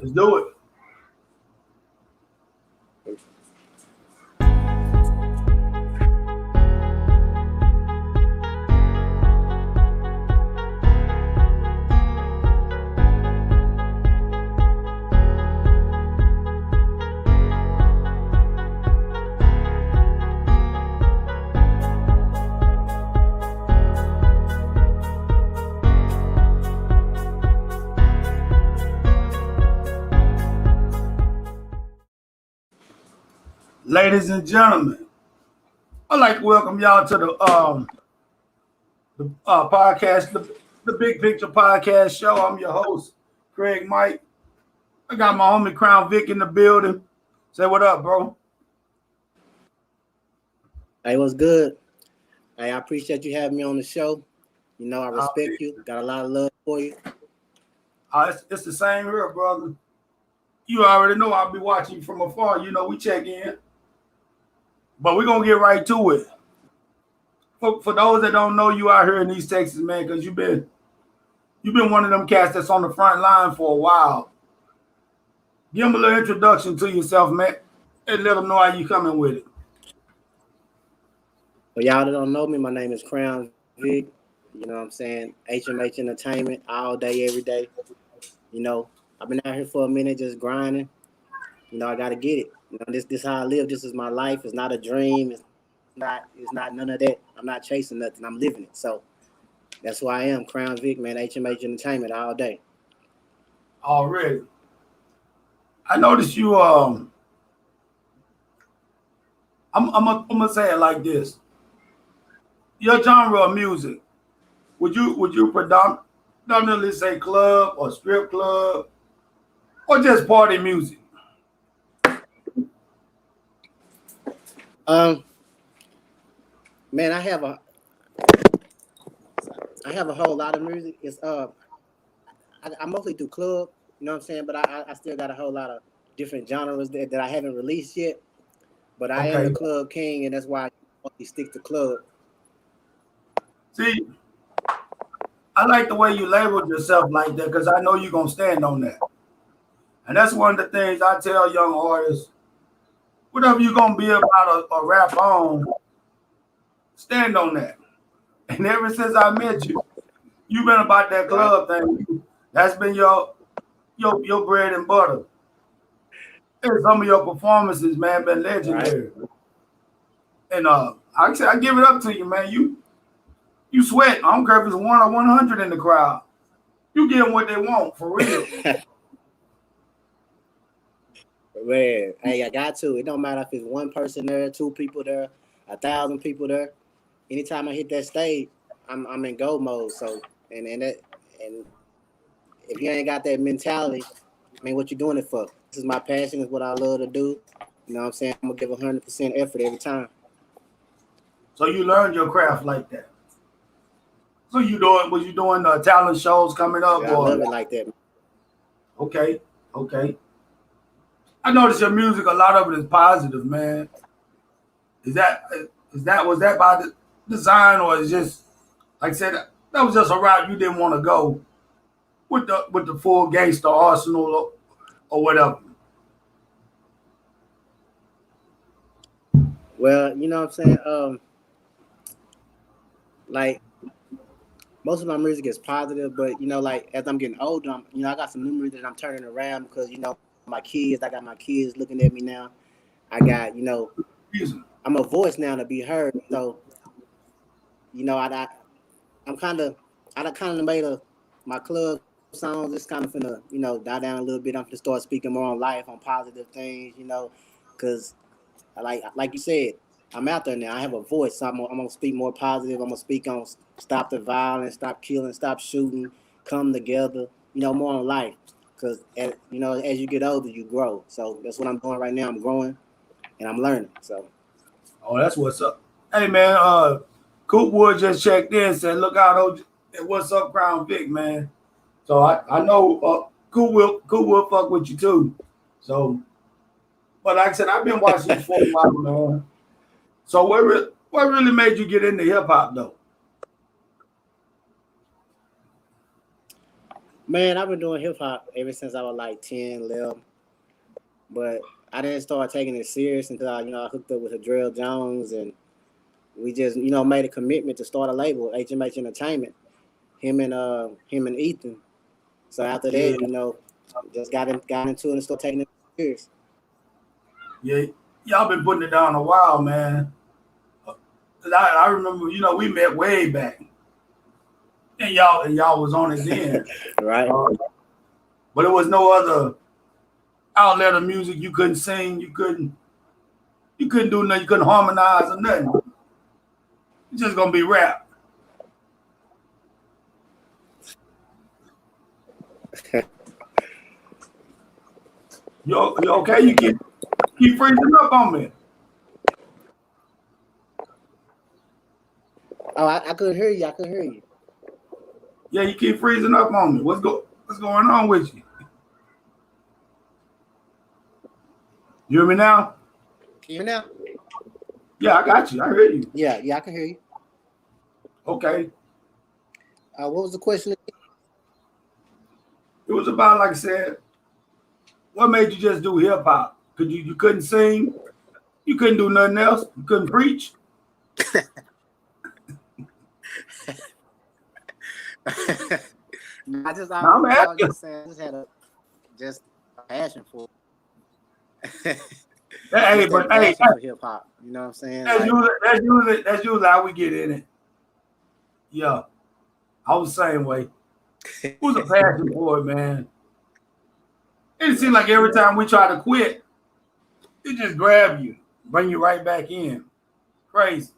Let's do it. Ladies and gentlemen, I'd like to welcome y'all to the podcast, the Big Picture Podcast Show. I'm your host, Craig Mike. I got my homie Crownvick in the building. Say what up, bro. Hey, what's good? Hey, I appreciate you having me on the show. You know, I respect you. Got a lot of love for you. It's the same here, brother. You already know I'll be watching you from afar. You know, we check in. But we're going to get right to it. For those that don't know you out here in East Texas, man, because you've been one of them cats that's on the front line for a while. Give them a little introduction to yourself, man, and let them know how you coming with it. For y'all that don't know me, my name is Crownvick. You know what I'm saying? HMH Entertainment all day, every day. You know, I've been out here for a minute just grinding. You know, I got to get it. You know, this how I live. This is my life. It's not a dream. It's not none of that. I'm not chasing nothing. I'm living it. So that's who I am, Crownvick, man. HMH Entertainment all day. Already. I noticed you. I'm gonna say it like this. Your genre of music, would you predominantly say club or strip club or just party music? Man, I have a whole lot of music. It's I mostly do club, you know what I'm saying, but I still got a whole lot of different genres that I haven't released yet. But I am the club king, and that's why I mostly stick to club. See, I like the way you labeled yourself like that because I know you're gonna stand on that. And that's one of the things I tell young artists. Whatever you're gonna be about a rap on, stand on that. And ever since I met you, you've been about that club thing. That's been your bread and butter. And some of your performances, man, been legendary. Right. And I give it up to you, man. You sweat. I don't care if it's 1 or 100 in the crowd. You give them what they want, for real. Man, hey, I got to. It don't matter if it's one person there, 2 people there, 1,000 people there. Anytime I hit that stage, I'm in go mode. So and if you ain't got that mentality, I mean, what you doing it for? This is my passion. It's what I love to do. You know what I'm saying? I'm gonna give 100% effort every time. So you learned your craft like that. So was you doing talent shows coming up? Yeah, I love it like that. Okay. I noticed your music, a lot of it is positive, man. Was that by the design, or is just like I said, that was just a route you didn't want to go with the full gangster arsenal or whatever? Well, you know what I'm saying? Like most of my music is positive, but you know, like as I'm getting older, I got some new music that I'm turning around because I got my kids looking at me now. I got, I'm a voice now to be heard. So, I kind of made my club songs. It's kind of finna, die down a little bit. I'm gonna start speaking more on life, on positive things, because like you said, I'm out there now. I have a voice. So I'm gonna speak more positive. I'm gonna speak on stop the violence, stop killing, stop shooting, come together. More on life. Because as you get older, you grow. So that's what I'm doing right now. I'm growing and I'm learning. So. Oh, that's what's up. Hey man, Coopwood just checked in, said, "Look out, what's up, Crownvick, man." So I know Coop will fuck with you too. So, but like I said, I've been watching you for a while, man. So what really made you get into hip hop though? Man, I've been doing hip hop ever since I was like 10, 11. But I didn't start taking it serious until I hooked up with Adrell Jones, and we just, made a commitment to start a label, HMH Entertainment. Him and Ethan. So after Yeah, that, just got into it and started taking it serious. yeah. Y'all been putting it down a while, man. 'Cause I remember, we met way back, and y'all was on it then. Right. But it was no other outlet of music. You couldn't sing. You couldn't do nothing. You couldn't harmonize or nothing. It's just gonna be rap. You okay? You keep freezing up on me. Oh, I couldn't hear you. I couldn't hear you. Yeah, you keep freezing up on me. What's going on with you? You hear me now? Can you hear me now? Yeah, I got you. I hear you. Yeah, I can hear you. Okay. What was the question? It was about, like I said, what made you just do hip hop? Could you couldn't sing? You couldn't do nothing else? You couldn't preach? I just, I'm I was asking. just saying, I just had a passion for it. Hey, Just but that hey, passion for hip hop. You know what I'm saying? that's usually how we get in it. Yeah, I was the same way. It was a passion for it, man. It seemed like every time we try to quit, it just grab you, bring you right back in. Crazy.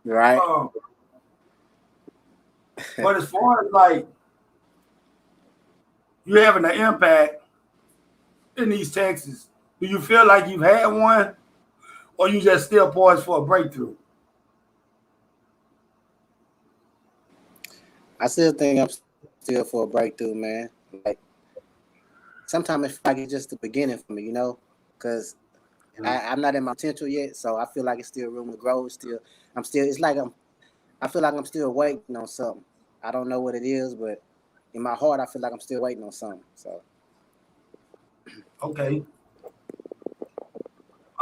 Right. Um, but as far as like you having an impact in East Texas, do you feel like you've had one, or you just still poised for a breakthrough? I still think I'm still for a breakthrough, man. Like sometimes it feels like it's just the beginning for me, because I'm not in my potential yet, so I feel like it's still room to grow. It's like I feel like I'm still waiting on something. I don't know what it is, but in my heart, I feel like I'm still waiting on something. So Okay,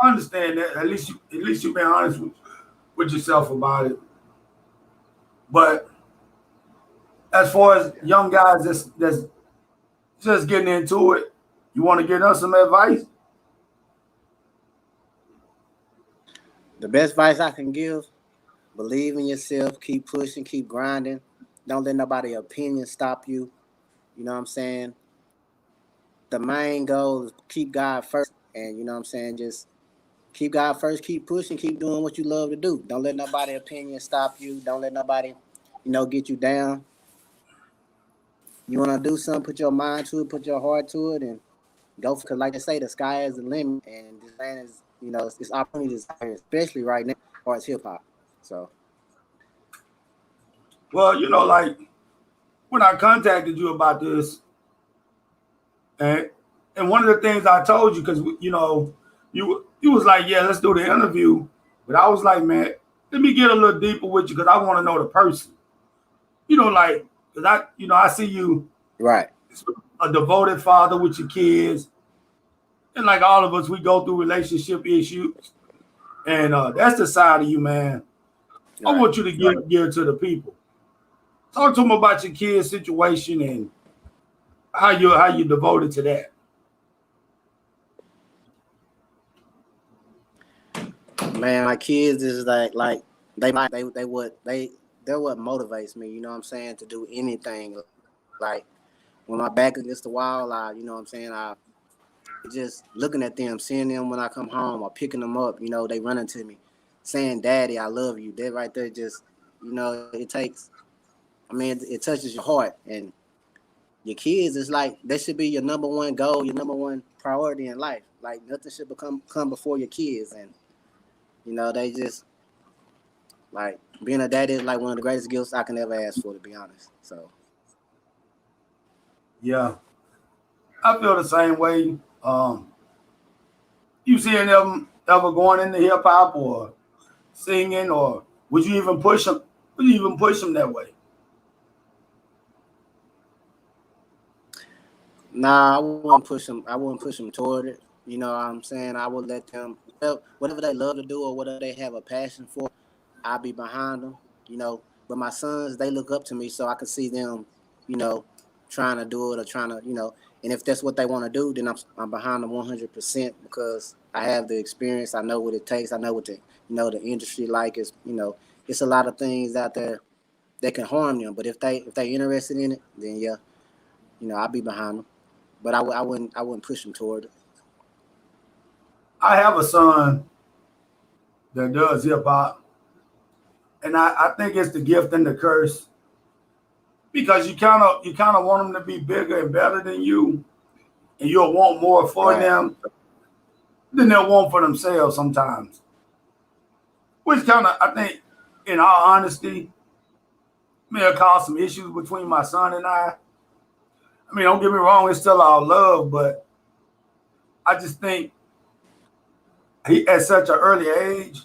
I understand that. At least you've been honest with yourself about it. But as far as young guys that's just getting into it, you want to give us some advice? the best advice I can give: believe in yourself, keep pushing, keep grinding. Don't let nobody opinion stop you. You know what I'm saying? The main goal is keep God first, and you know what I'm saying. Just keep God first, keep pushing, keep doing what you love to do. Don't let nobody opinion stop you. Don't let nobody, get you down. You want to do something, put your mind to it, put your heart to it, and go. Because, like I say, the sky is the limit, and this land is, it's opportunities out here, especially right now, as far as hip hop. So, Well, like when I contacted you about this, and one of the things I told you, because you was like, yeah, let's do the interview, but I was like, man, let me get a little deeper with you because I want to know the person. Like because I see you right. a devoted father with your kids, and like all of us, we go through relationship issues, and that's the side of you, man. I Right. want you to give to the people. Talk to them about your kids' situation and how you devoted to that. Man, my kids is like they're what motivates me. You know what I'm saying, to do anything. Like when my back against the wall, you know what I'm saying, I just looking at them, seeing them when I come home or picking them up. They running to me, saying, "Daddy, I love you." That right there, just it takes. I mean, it touches your heart, and your kids is like they should be your number one goal, your number one priority in life. Like nothing should come before your kids, and they just like being a daddy is like one of the greatest gifts I can ever ask for, to be honest. So Yeah, I feel the same way. You seeing them ever going into hip hop or singing, or would you even push them? Would you even push them that way? Nah, I wouldn't push them. I wouldn't push them toward it. You know what I'm saying? I would let them, whatever they love to do or whatever they have a passion for, I'll be behind them. You know, but my sons, they look up to me, so I can see them, you know, trying to do it or trying to, you know, and if that's what they want to do, then I'm behind them 100% because I have the experience. I know what it takes. I know what the industry like is. You know, it's a lot of things out there that can harm them. But if they interested in it, then yeah, you know, I'll be behind them. But I wouldn't push them toward it. I have a son that does hip hop, and I think it's the gift and the curse because you kind of want them to be bigger and better than you, and you'll want more for Right. them than they'll want for themselves sometimes. Which kind of I think, in all honesty, may have caused some issues between my son and I. I mean, don't get me wrong, it's still all love, but I just think he at such an early age,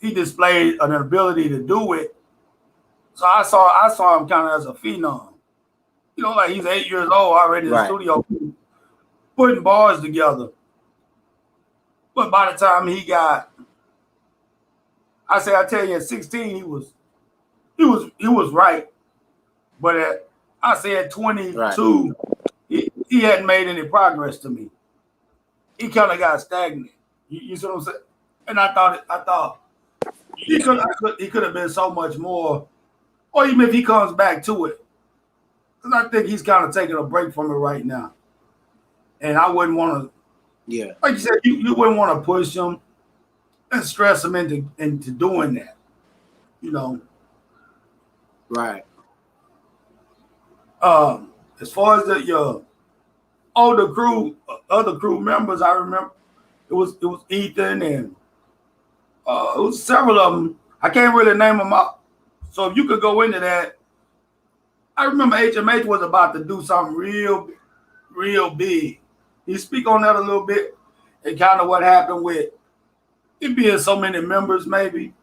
he displayed an ability to do it. So I saw him kind of as a phenom. You know, like he's 8 years old already in the Right. studio putting bars together. But by the time I tell you, at 16, he was right. But I say at Right. 22, he hadn't made any progress to me. He kind of got stagnant. You see what I'm saying? And I thought he could have been so much more, or even if he comes back to it, because I think he's kind of taking a break from it right now. And I wouldn't want to, Yeah. like you said, you wouldn't want to push him and stress him into doing that. You know, Right. as far as your older crew, other crew members, I remember it was Ethan and it was several of them. I can't really name them up. So if you could go into that, I remember HMH was about to do something real big. You speak on that a little bit and kind of what happened with it being so many members, maybe.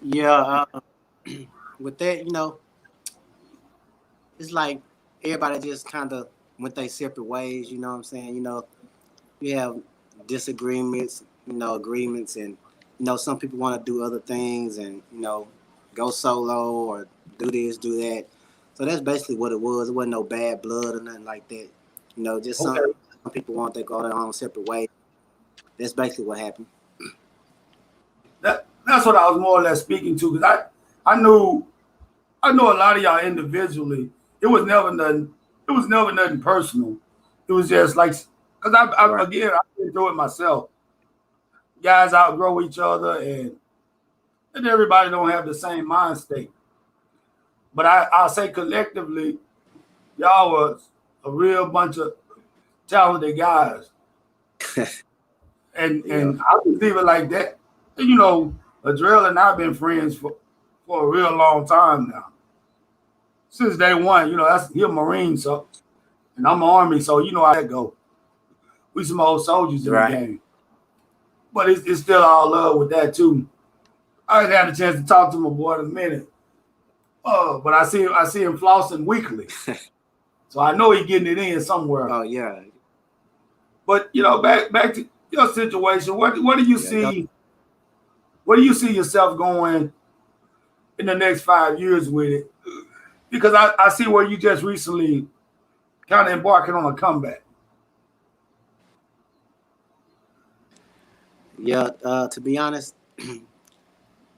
Yeah. With that, it's like everybody just kind of went their separate ways. You know what I'm saying? We have disagreements, agreements, and some people want to do other things and go solo or do this, do that. So that's basically what it was. It wasn't no bad blood or nothing like that. Just some Okay. people want to go their own separate way. That's basically what happened. That's what I was more or less speaking to because I know a lot of y'all individually. It was never nothing. It was never nothing personal. It was just like because Right. again I've been through it myself. Guys outgrow each other and everybody don't have the same mind state. But I'll say collectively, y'all was a real bunch of talented guys. And Yeah. and I just leave it like that. And, Adrell and I've been friends for a real long time now. Since day one, that's he a Marine, so and I'm an Army, so you know how that go. We some old soldiers in the Right. game. But it's still all love with that too. I didn't have a chance to talk to my boy in a minute. But I see him flossing weekly. So I know he's getting it in somewhere. Oh yeah. But back to your situation. What do you Yeah. see? Where do you see yourself going in the next 5 years with it? Because I see where you just recently kind of embarking on a comeback. Yeah. To be honest,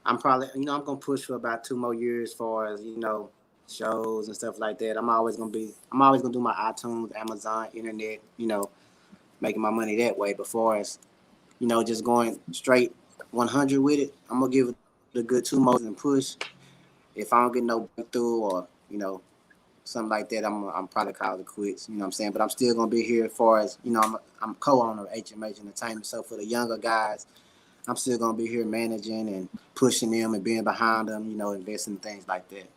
I'm probably I'm gonna push for about 2 more years as far as shows and stuff like that. I'm always gonna do my iTunes, Amazon, internet, making my money that way. But far as just going straight 100 with it, I'm gonna give it a good 2 more and push. If I don't get no breakthrough or something like that, I'm probably call it quits. You know what I'm saying? But I'm still gonna be here as far as I'm co-owner of HMH Entertainment. So for the younger guys, I'm still gonna be here managing and pushing them and being behind them. Investing in things like that.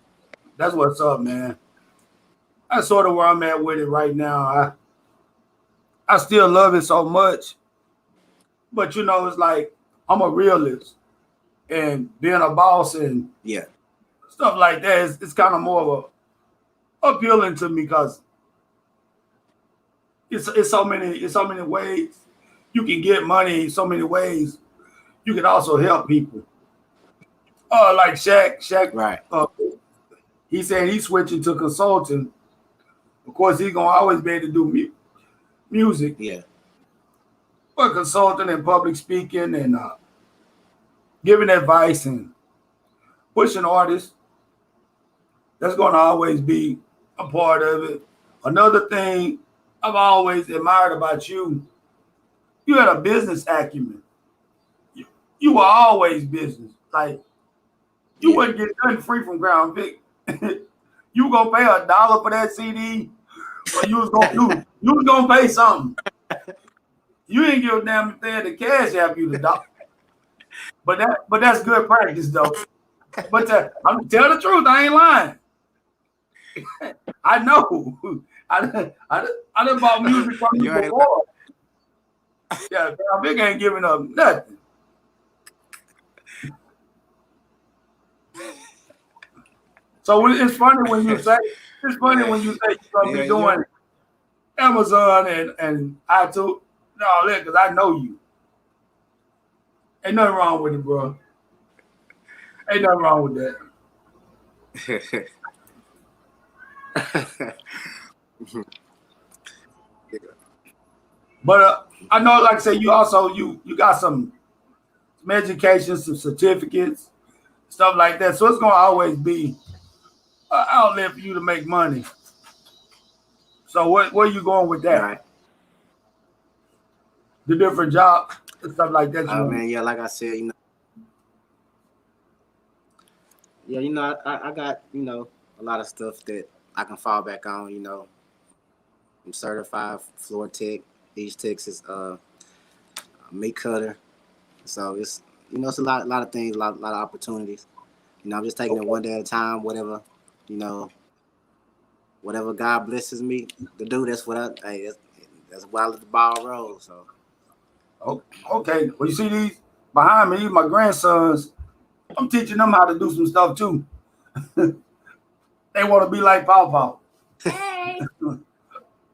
That's what's up, man. That's sort of where I'm at with it right now. I still love it so much, but it's like I'm a realist, and being a boss and Yeah. stuff like that, it's kind of more of appealing to me because it's so many ways you can get money. So many ways you can also help people. Like Shaq. Right. He said he's switching to consulting. Of course, he's gonna always be able to do music, Yeah. but consulting and public speaking and giving advice and pushing artists. That's gonna always be a part of it. Another thing I've always admired about you, you had a business acumen. You were always business. Like you Yeah. wouldn't get nothing free from Crownvick. You were gonna pay $1 for that CD, or you was gonna pay something. You didn't give a damn if they had the cash app you the dollar. But that's good practice though. But I'm tell the truth, I ain't lying. I know. I done bought music from you before. Yeah, Crownvick ain't giving up nothing. So it's funny when you say you're gonna be doing Amazon and iTunes and all that because I know you. Ain't nothing wrong with it, bro. Ain't nothing wrong with that. But I know, like I say, you also you got some education, some certificates, stuff like that. So it's gonna always be an outlet for you to make money. So where are you going with that? Right. The different jobs and stuff like that. Oh man, yeah, like I said, I got, a lot of stuff that I can fall back on, I'm certified floor tech, East Texas, meat cutter. So it's a lot of things, a lot of opportunities. I'm just taking it one day at a time, whatever God blesses me to do, that's what that's why I let the ball roll. So. Okay. Well, you see these behind me, my grandsons, I'm teaching them how to do some stuff too. They want to be like Pawpaw. Hey.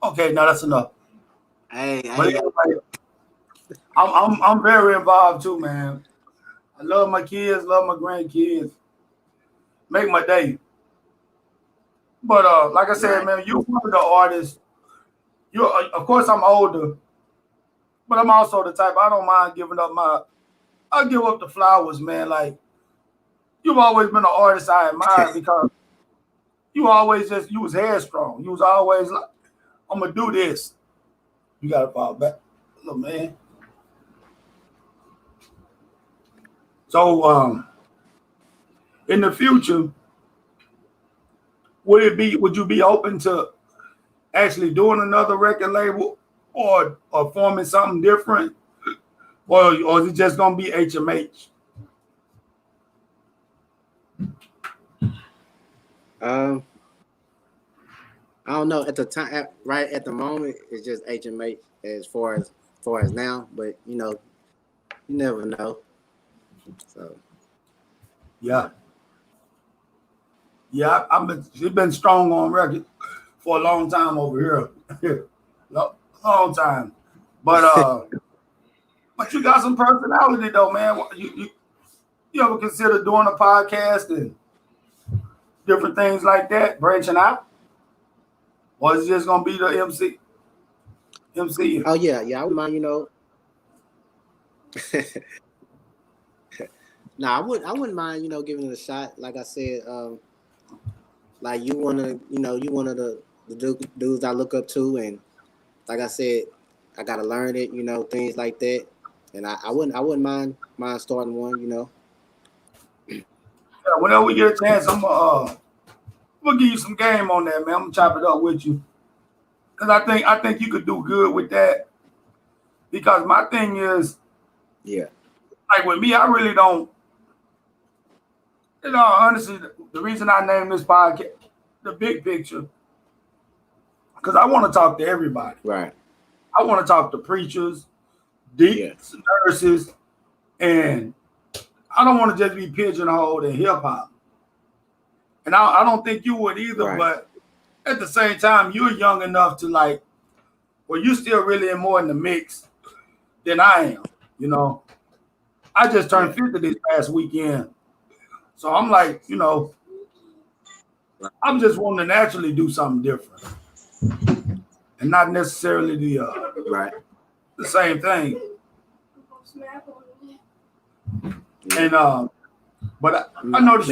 Okay, now that's enough. Hey. But anyway, I'm very involved too, man. I love my kids, love my grandkids. Make my day. But like I said, Right. man, you're one of the artists. You, of course, I'm older, but I'm also the type I don't mind giving up I'll give up the flowers, man. Like you've always been an artist I admire because you was headstrong. You was always like, I'm gonna do this. You gotta fall back, little man. So in the future, would you be open to actually doing another record label or forming something different? Or is it just gonna be HMH? I don't know. At the time, right at the moment, it's just HMH as far as now. But you never know. So Yeah, it's been strong on record for a long time over here, long time. But but you got some personality though, man. You ever consider doing a podcast and different things like that, branching out, or is it just gonna be the MC? oh yeah, I wouldn't mind. I wouldn't mind. Giving it a shot. Like I said, like you one of the dudes I look up to, and like I said, I gotta learn it. Things like that, and I wouldn't mind starting one. Yeah, whenever we get a chance, we'll give you some game on that, man. I'm gonna chop it up with you because I think you could do good with that. Because my thing is, Yeah. like with me, I really don't. Honestly, the reason I named this podcast the big picture, because I want to talk to everybody. Right. I want to talk to preachers, nurses, and I don't want to just be pigeonholed in hip hop. And I don't think you would either, Right. but at the same time, you're young enough to like, well, you still really more in the mix than I am. You know, I just turned 50 this past weekend, so I'm like, you know, I'm just wanting to naturally do something different, and not necessarily the same thing. And but I noticed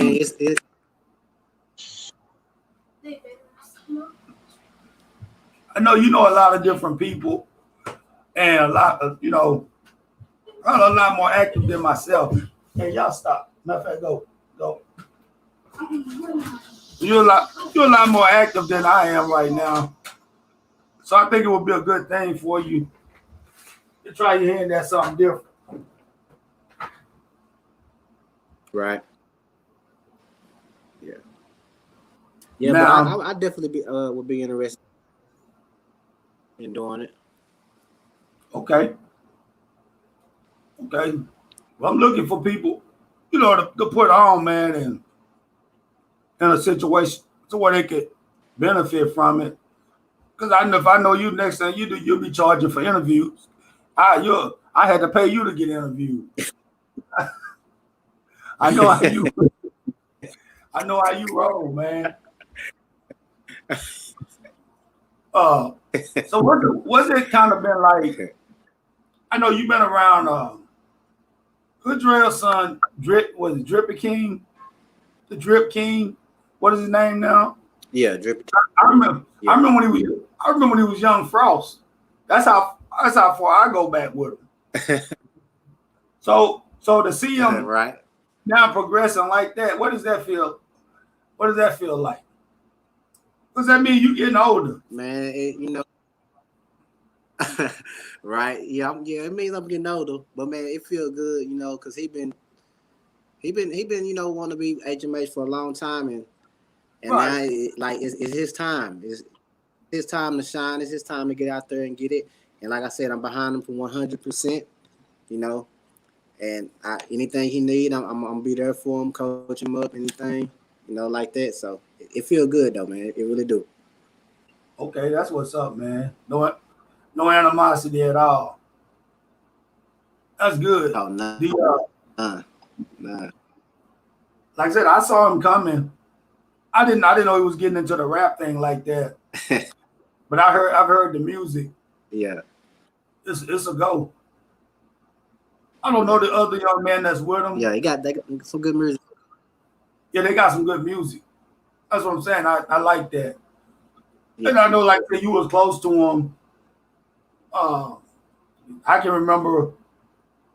I know you know a lot of different people, and a lot of I'm a lot more active than myself. Hey, y'all stop. Matter of fact, go. You're a lot more active than I am right now. So I think it would be a good thing for you to try your hand at something different. Right. Yeah. Yeah, now, but I definitely would be interested in doing it. Okay. Well, I'm looking for people, to put on, man, and in a situation to where they could benefit from it. Because if I know you, next thing you do, you'll be charging for interviews. I had to pay you to get interviewed. I know how you roll, man. So what's it kind of been like? I know you've been around Goodrell's son, was it Drippy King? The Drip King. What is his name now? Yeah, Drippy. I remember when he was young Frost. That's how far I go back with him. So to see him now progressing like that, what does that feel? What does that feel like? What does that mean? You getting older, man? Right? Yeah, it means I'm getting older, but man, it feels good, because he been, wanting to be HMH for a long time, and now it's his time. It's his time to shine. It's his time to get out there and get it. And like I said, I'm behind him for 100%. And anything he need, I'm gonna be there for him, coach him up, anything, like that. So it feels good though, man. It really do. Okay, that's what's up, man. No animosity at all. That's good. Oh no. Nah. Like I said, I saw him coming. I didn't know he was getting into the rap thing like that. But I've heard the music. Yeah. It's a go. I don't know the other young man that's with him. Yeah, they got some good music. Yeah, they got some good music. That's what I'm saying. I like that. Yeah. And I know, like you was close to him. I can remember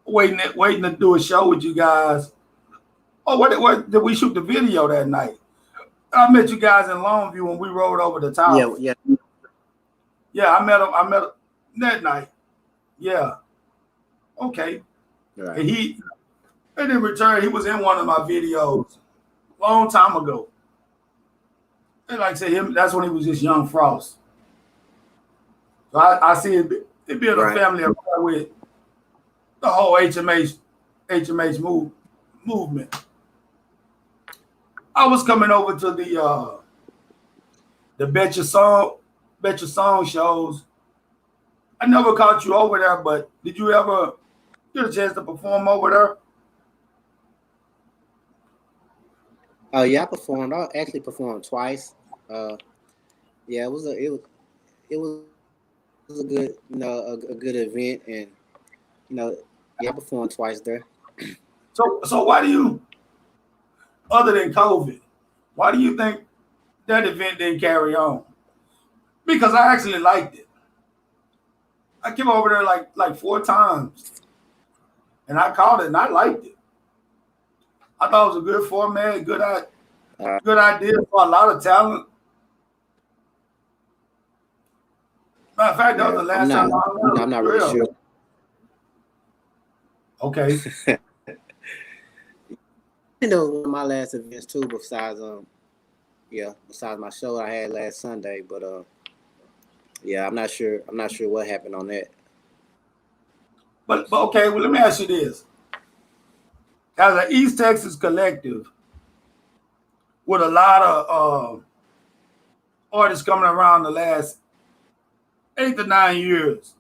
waiting to do a show with you guys. Oh, what did we shoot the video that night? I met you guys in Longview when we rode over the tower. Yeah, I met him that night. Yeah. Okay. Right. And in return, he was in one of my videos a long time ago. And like I said, that's when he was just young Frost. So I see it being a family affair with the whole HMH movement. I was coming over to the Bet Your Song shows. I never caught you over there, but did you ever get a chance to perform over there? Oh yeah, I performed. I actually performed twice. Yeah, it was a good, a good event, and I performed twice there. So why do you, other than COVID, why do you think that event didn't carry on? Because I actually liked it. I came over there like 4 times, and I caught it, and I liked it. I thought it was a good format, good idea for a lot of talent. Matter of fact, that was the last time I'm not really sure. Okay. One of my last events too, besides my show I had last Sunday, but I'm not sure what happened on that. But okay, well, let me ask you this. As an East Texas collective with a lot of artists coming around the last 8 to 9 years,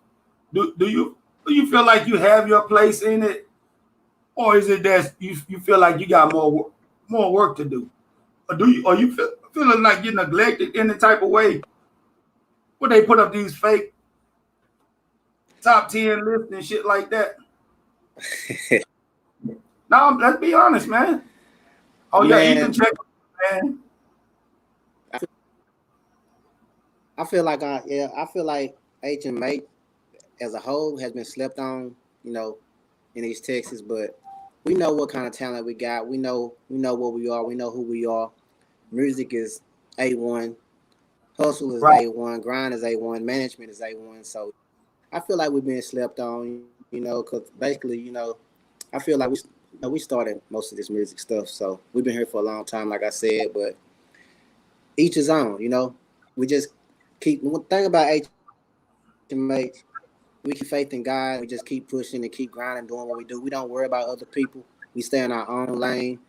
do you feel like you have your place in it, or is it that you feel like you got more work to do, or are you feeling like you're neglected in the type of way where they put up these fake top 10 lists and shit like that? Now let's be honest, man. Oh yeah, Ethan check, man. I feel like HMH as a whole has been slept on, in East Texas, but we know what kind of talent we got. We know what we are. We know who we are. Music is A1. Hustle is Right. A1. Grind is A1. Management is A1. So I feel like we've been slept on, because basically, I feel like we started most of this music stuff. So we've been here for a long time, like I said, but each his own, We just keep, one thing about HMH, we keep faith in God. We just keep pushing and keep grinding, doing what we do. We don't worry about other people. We stay in our own lane,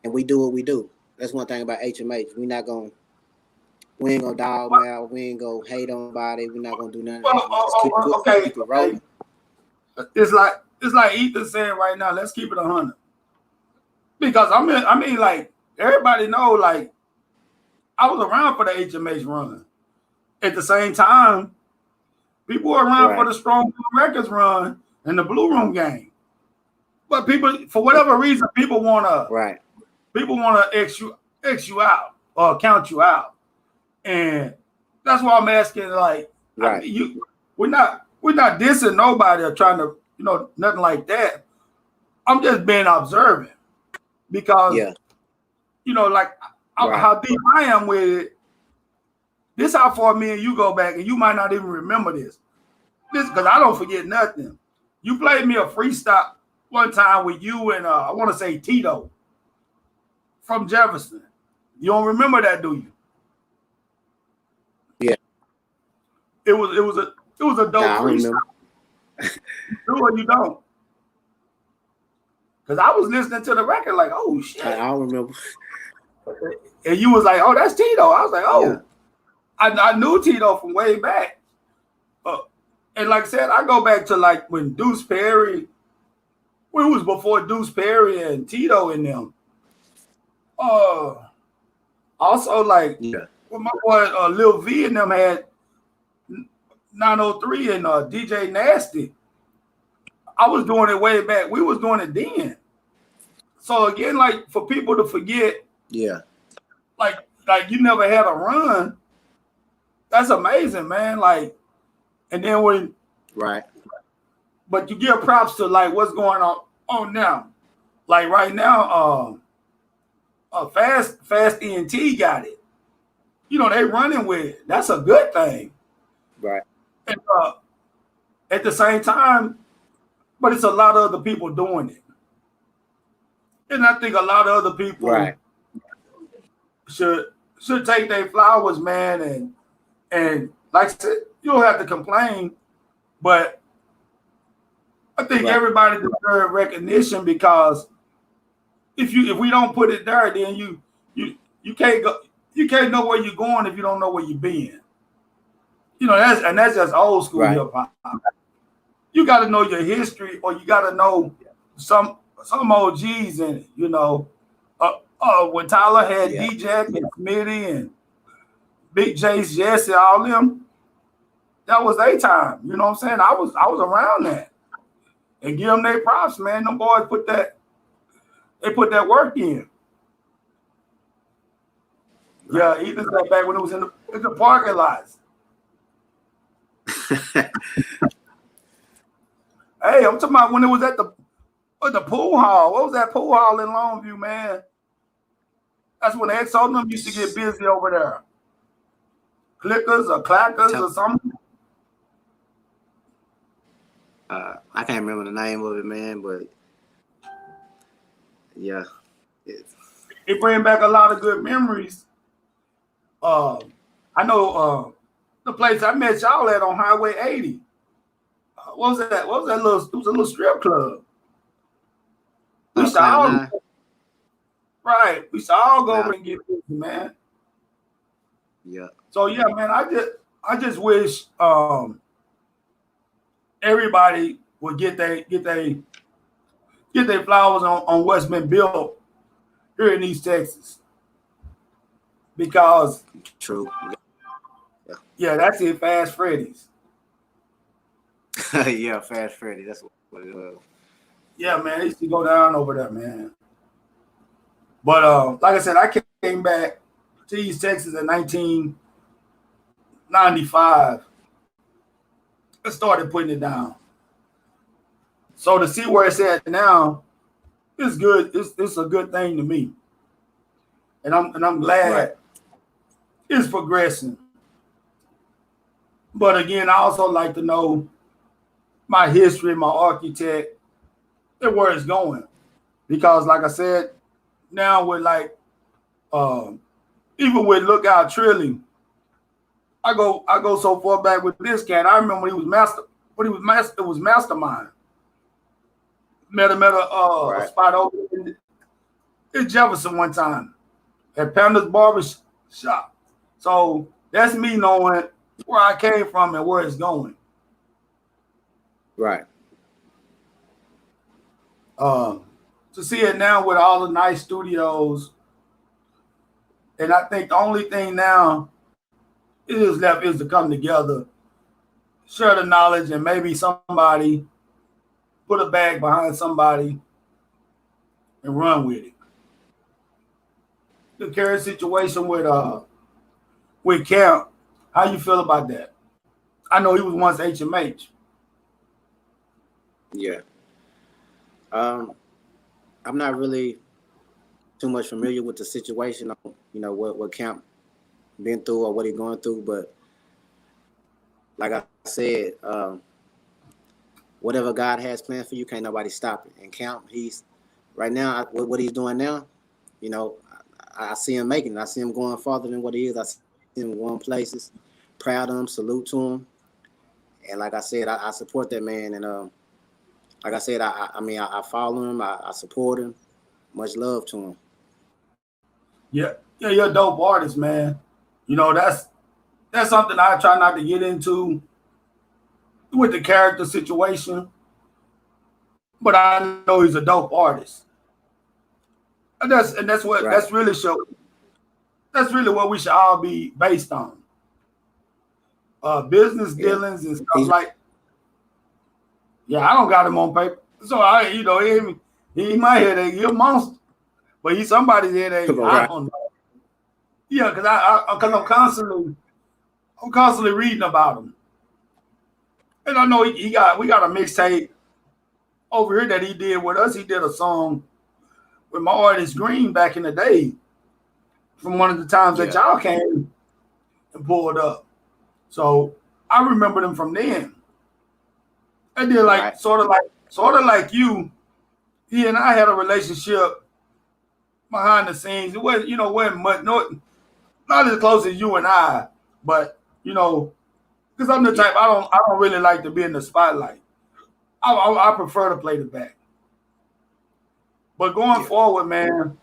and we do what we do. That's one thing about HMH. We ain't gonna dog out. We ain't gonna hate on nobody. We're not gonna do none of that. We just keep pushing, keep it rolling. It's like Ethan saying right now. Let's keep it 100. Because I mean, like everybody know, like I was around for the HMH run. At the same time, people were around for the Strong Records run and the Blue Room game. But people, for whatever reason, people wanna X you out or count you out, and that's why I'm asking. Like, we're not dissing nobody or trying to, nothing like that. I'm just being observant because, how deep I am with it. This how far me and you go back, and you might not even remember this. This because I don't forget nothing. You played me a freestyle one time with you and I want to say Tito from Jefferson. You don't remember that, do you? Yeah. It was a dope freestyle. Do or you don't? Because I was listening to the record like, oh shit. I don't remember. And you was like, oh, that's Tito. I was like, oh. Yeah. I knew Tito from way back. And like I said, I go back to like when Deuce Perry, when it was before Deuce Perry and Tito and them. Also like when my boy Lil V and them had 903 and DJ Nasty. I was doing it way back. We was doing it then. So again, like for people to forget, like you never had a run. That's amazing, man. Like, and then when but you give props to like what's going on now. Like right now, Fast ENT got it. They running with it. That's a good thing. Right. And at the same time, but it's a lot of other people doing it. And I think a lot of other people should take their flowers, man, and like I said, you don't have to complain, but I think everybody deserves recognition because if we don't put it there, then you can't go, you can't know where you're going if you don't know where you've been. That's just old school hip hop. You got to know your history, or you got to know some OGs in it. When Tyler had D-Jack and Smitty and Big Jace, Jesse, all them, that was their time. You know what I'm saying? I was around that. And give them their props, man. Them boys put that work in. Yeah, even back when it was in the parking lots. Hey, I'm talking about when it was at the pool hall. What was that pool hall in Longview, man? That's when XO and them used to get busy over there. Clickers or clackers or something. I can't remember the name of it, man, but yeah. It brings back a lot of good memories. I know the place I met y'all at on Highway 80. What was that? What was that little? It was a little strip club. We used to all go over and get busy, man. Yeah. So yeah, man, I just wish everybody would get their flowers on what's been built here in East Texas. Because True. yeah, that's it, Fast Freddy's. Yeah, Fast Freddy. That's what it was. Yeah, man, it used to go down over there, man. But like I said, I came back to East Texas in 1995 and started putting it down. So to see where it's at now, it's good. It's a good thing to me, and I'm glad it's progressing. But again, I also like to know my history, my architect, and where it's going. Because like I said, now with like even with Lookout Trilling, I go so far back with this cat. I remember when it was Mastermind. Met him at a spot over in Jefferson one time at Panda's Barber Shop. So that's me knowing where I came from and where it's going. Right. To see it now with all the nice studios, and I think the only thing now is left is to come together, share the knowledge, and maybe somebody put a bag behind somebody and run with it. The current situation with Camp, how you feel about that? I know he was once HMH. Yeah. I'm not really too much familiar with the situation, you know, what Camp been through or what he going through, but like I said, whatever God has planned for you, can't nobody stop it. And Camp, he's right now, what he's doing now, you know, I see him making it. I see him going farther than what he is. I see him going places. Proud of him, salute to him. And like I said, I support that man. And like I said, I follow him. I support him. Much love to him. Yeah, you're a dope artist, man. You know, that's something I try not to get into with the character situation. But I know he's a dope artist. And that's what Right. that's really what we should all be based on. Business dealings and stuff like. Yeah, I don't got him on paper, so he my headache. He a monster, but he's somebody's headache. Right. I don't know. Yeah, because I'm constantly reading about him, and I know we got a mixtape over here that he did with us. He did a song with my artist Green back in the day, from one of the times that y'all came and pulled up. So I remember them from then. And then sort of like you, he and I had a relationship behind the scenes. It wasn't much, not as close as you and I, but because I'm the type I don't really like to be in the spotlight. I prefer to play the back. But going forward, man,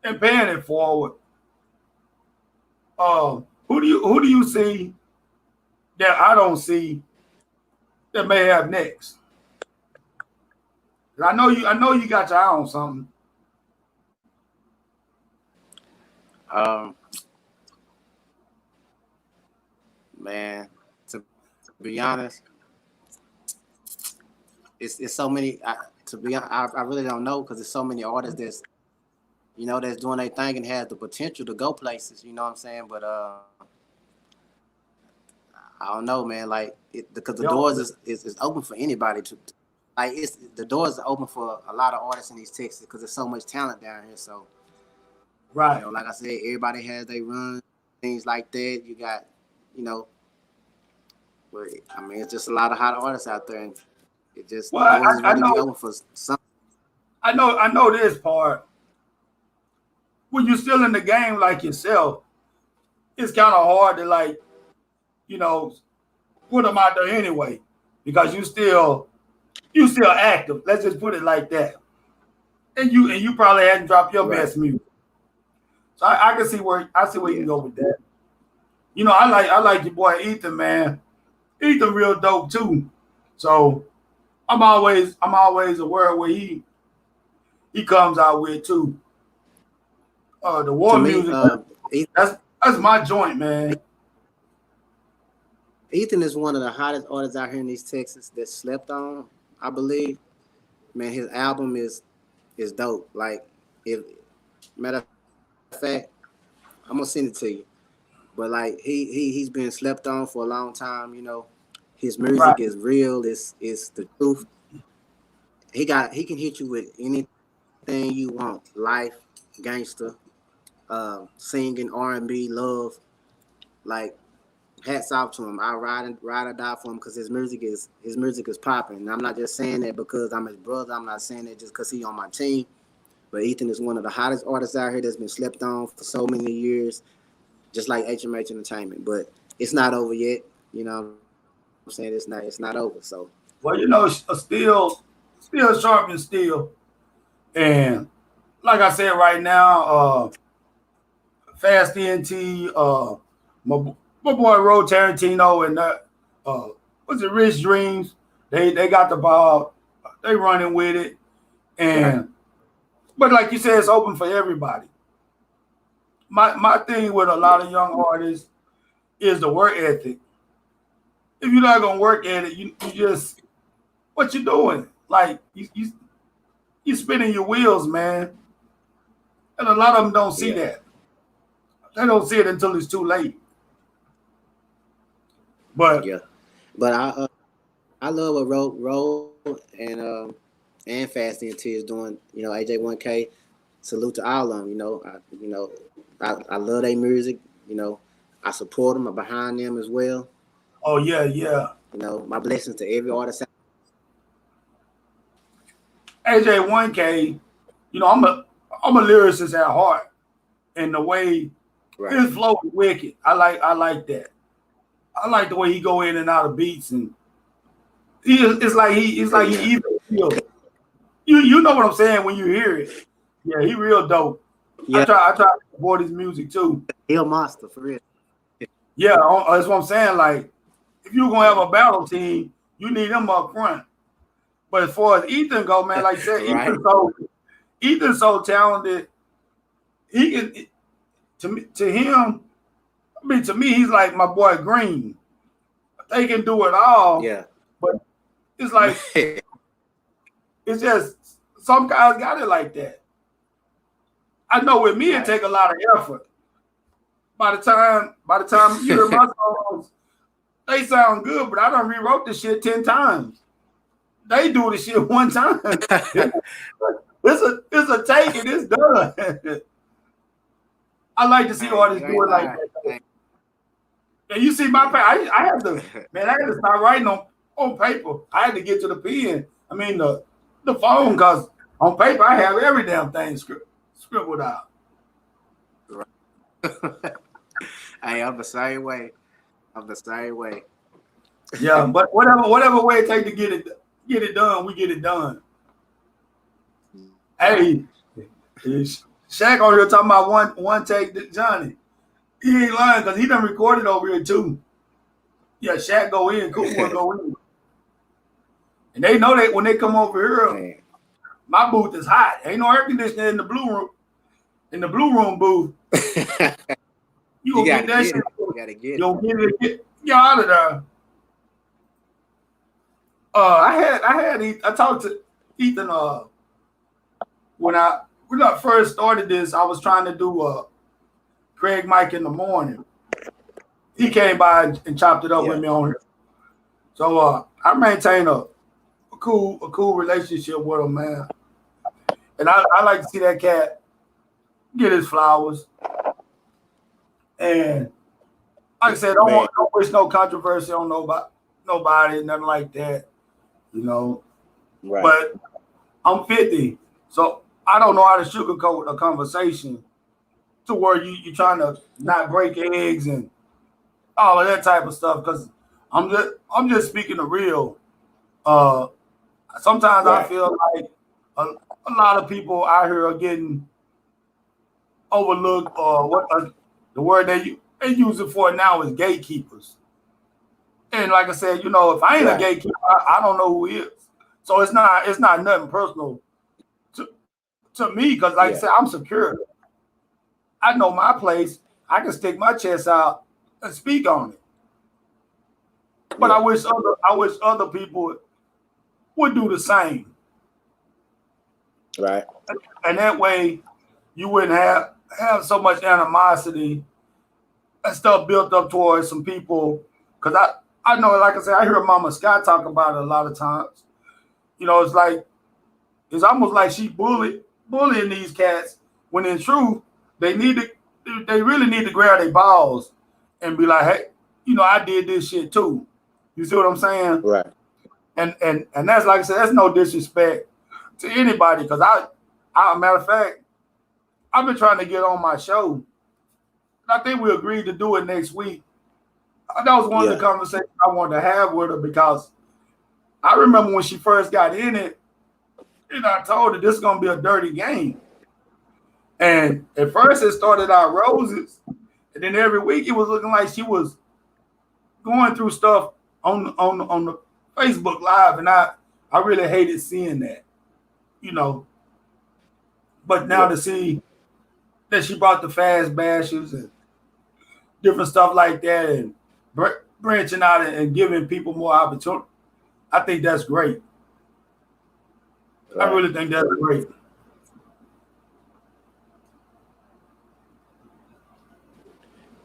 and paying it forward, who do you see that I don't see that may have next? I know you got your eye on something. Man, to be honest, it's so many. I really don't know because there's so many artists that's doing their thing and has the potential to go places. You know what I'm saying? But I don't know, man. Like because the doors is open for anybody to. Like the doors are open for a lot of artists in East Texas because there's so much talent down here. So, right, like I said, everybody has their run, things like that. You got, but I mean, it's just a lot of hot artists out there, and it just doors is really open for some. I know this part. When you're still in the game like yourself, it's kind of hard to put them out there anyway because you still active. Let's just put it like that. And you probably hadn't dropped your best music. So I can see where you can go with that. I like your boy Ethan, man. Ethan real dope too. So I'm always aware of what he comes out with too. The To war me, music, that's my joint, man. Ethan is one of the hottest artists out here in East Texas that slept on. I believe, man, his album is dope. Like, if matter of fact, I'm gonna send it to you. But like he's been slept on for a long time. You know, his Right. music is real. It's the truth. He can hit you with anything you want. Life, gangster, singing, R&B, love. Like, hats off to him. I ride or die for him because his music is popping. And I'm not just saying that because I'm his brother. I'm not saying that just because he on my team. But Ethan is one of the hottest artists out here that's been slept on for so many years, just like HMH Entertainment. But it's not over yet. You know what I'm saying? It's not over. So Well, still sharp and steel. And like I said, right now, Fast ENT, my boy Ro Tarantino and what's it, Rich Dreams? They got the ball. They running with it. right. And but like you said, it's open for everybody. My thing with a Yeah. lot of young artists is the work ethic. If you're not gonna work at it, you just what you doing? Like you spinning your wheels, man. And a lot of them don't see Yeah. that. They don't see it until it's too late. But Yeah. But I love what Roll and Fast NT is doing. You know, AJ1K. Salute to all of them. I love their music. You know, I support them. I'm behind them as well. oh yeah, yeah. My blessings to every artist. AJ1K, I'm a lyricist at heart, and the way Right. his flow is wicked. I like that. I like the way he go in and out of beats, and it's like he Yeah. even feel. You know what I'm saying when you hear it. Yeah, he real dope. I Yeah. try I try to support his music too. He a monster for real. Yeah, that's what I'm saying. Like if you're gonna have a battle team, you need him up front. But as far as Ethan go, man, like I said, Right. Ethan's so talented. He can to him. I mean, to me, he's like my boy Green. They can do it all, Yeah. but it's like it's just some guys got it like that. I know with me, it Right. take a lot of effort. By the time you hear my songs, they sound good, but I done rewrote the shit 10 times. They do the shit one time. It's a take and it's done. I like to see artists You do ain't it like lying. that. And you see my pen, I had to, man, I had to start writing on paper. I had to get to the pen. I mean the phone, because on paper I have every damn thing scribbled out. Hey, I'm the same way. I'm the same way. Yeah, but whatever way it take to get it done, we get it done. Hey, Shaq on here talking about one take to Johnny. He ain't lying because he done recorded over here too. Yeah, Shaq go in, Cool One go in. And they know that when they come over here, Man. my booth is hot. Ain't no air conditioner in the blue room. In the blue room booth, you You gonna gotta get that get shit. it. You gotta You get it. gonna get out of there. I talked to Ethan when I first started this. I was trying to do Craig Mike in the morning. He came by and chopped it up with Yeah. me on here. So I maintain a cool relationship with him, man. And I like to see that cat get his flowers. And like I said, Man. don't wish no controversy on nobody, nothing like that, you know. Right. But I'm 50, so I don't know how to sugarcoat a conversation to where you're trying to not break eggs and all of that type of stuff. Because I'm just speaking the real. Uh, Sometimes I Right. feel like a lot of people out here are getting overlooked, or what the word they use it for now as gatekeepers. And like I said, you know, if I ain't a gatekeeper, I don't know who is. So it's not nothing personal to me, because like I said, I'm secure. I know my place. I can stick my chest out and speak on it. But I wish other people would do the same. Right. And that way you wouldn't have so much animosity and stuff built up towards some people. Because I know, like I said, I hear Mama Scott talk about it a lot of times. You know, it's almost like she bullying these cats, when in truth they really need to grab their balls and be like, hey, you know, I did this shit too. You see what I'm saying? Right. And that's, like I said, that's no disrespect to anybody, because I matter of fact, I've been trying to get on my show. And I think we agreed to do it next week. That was one of the conversations I wanted to have with her, because I remember when she first got in it, and I told her this is gonna be a dirty game. And at first it started out roses, and then every week it was looking like she was going through stuff on the Facebook Live, and I really hated seeing that, you know. But now to see that she brought the fast bashes and different stuff like that, and branching out and giving people more opportunity, I think that's great. Right. I really think that's great.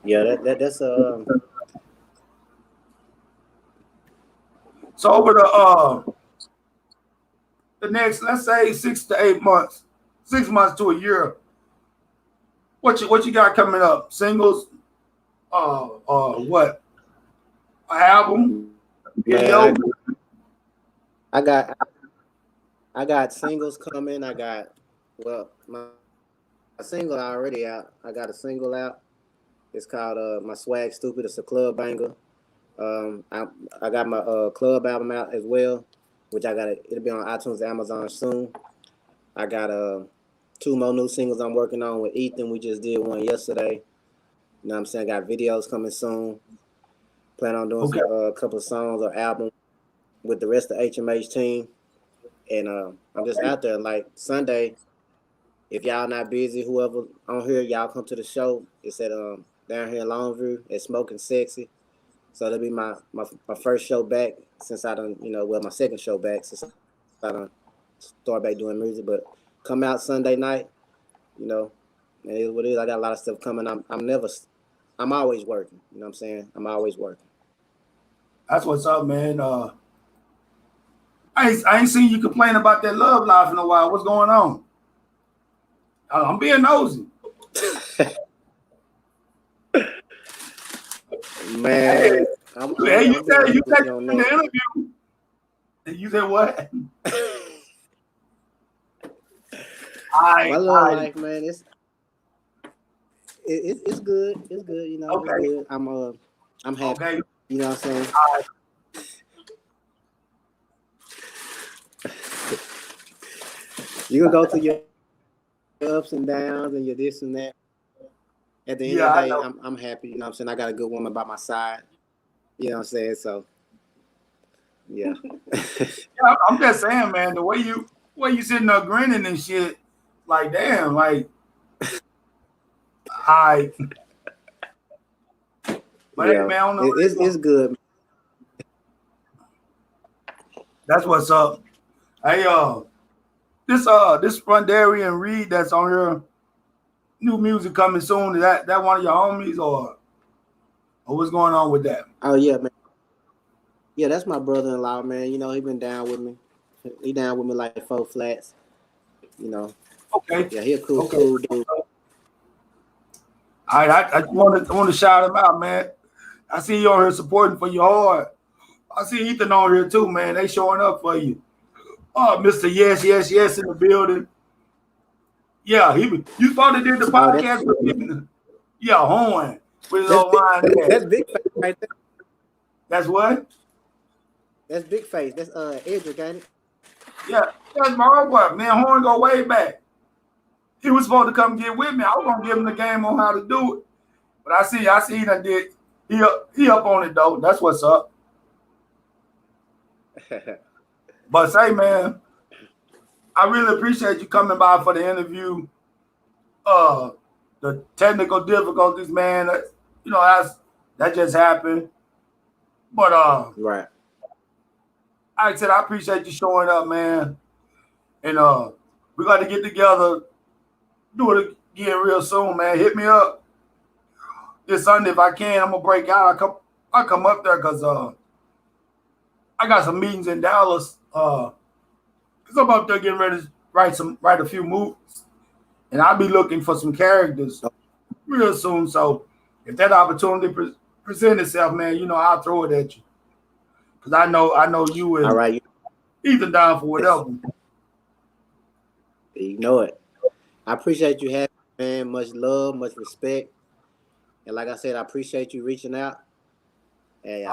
Yeah, that's So over the next, let's say 6 to 8 months, 6 months to a year, what you got coming up? Singles, what? An album? Video? I got singles coming. I got my single already out. I got a single out. It's called My Swag Stupid. It's a club banger. I got my club album out as well, which it'll be on iTunes and Amazon soon. I got 2 more new singles I'm working on with Ethan. We just did one yesterday. You know what I'm saying? I got videos coming soon. Plan on doing a couple of songs or album with the rest of the HMH team. And I'm just out there. Like Sunday, if y'all not busy, whoever on here, y'all come to the show. It's at down here in Longview at Smoking Sexy. So that'll be my first show back since I done, my second show back since I done start back doing music. But come out Sunday night, and it is what it is. I got a lot of stuff coming. I'm always working. You know what I'm saying? I'm always working. That's what's up, man. I ain't seen you complain about that love life in a while. What's going on? I'm being nosy. Man, you said in the interview. You said what? My love life, man, it's good. It's good, Okay. It's good. I'm happy. Okay. You know what I'm saying? You can go through your ups and downs and your this and that. At the end of the day, I'm happy. You know what I'm saying? I got a good woman by my side. You know what I'm saying? So, yeah. I'm just saying, man, the way you sitting there grinning and shit, like, damn, like, but hey, man, I don't know. It's good. That's what's up. Hey, this Rondarian Reed that's on here, new music coming soon. Is that one of your homies or what's going on with that? Oh yeah, man. Yeah, that's my brother-in-law, man. He been down with me. He down with me like 4 flats. Okay. Yeah, he a cool dude. All right, I want to shout him out, man. I see you on here supporting for your heart. I see Ethan on here too, man. They showing up for you. Oh, Mr. Yes in the building. Yeah, you supposed to did the podcast with him. Yeah, Horn with his old line. That's Big Face right there. That's what? That's Big Face. That's Edric, ain't it? Yeah, that's my old boy. Man, Horn go way back. He was supposed to come get with me. I was gonna give him the game on how to do it. But I see he done did. He up on it though. That's what's up. But say, man, I really appreciate you coming by for the interview. The technical difficulties, man, you know, that just happened. But right. like I said, I appreciate you showing up, man. And we got to get together, do it again real soon, man. Hit me up this Sunday if I can. I'm gonna break out. I'll come up there because I got some meetings in Dallas. Cause I'm up there getting ready to write a few movies, and I'll be looking for some characters real soon. So if that opportunity present itself, man, you know I'll throw it at you. Cause I know you and all right. Ethan down for whatever. You know it. I appreciate you having me, man. Much love, much respect. And like I said, I appreciate you reaching out. Hey,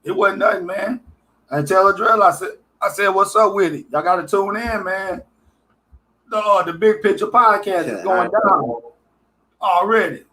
it wasn't nothing, man. And tell Adrell, I said, what's up with it? Y'all gotta tune in, man. The Big Picture Podcast is going down already.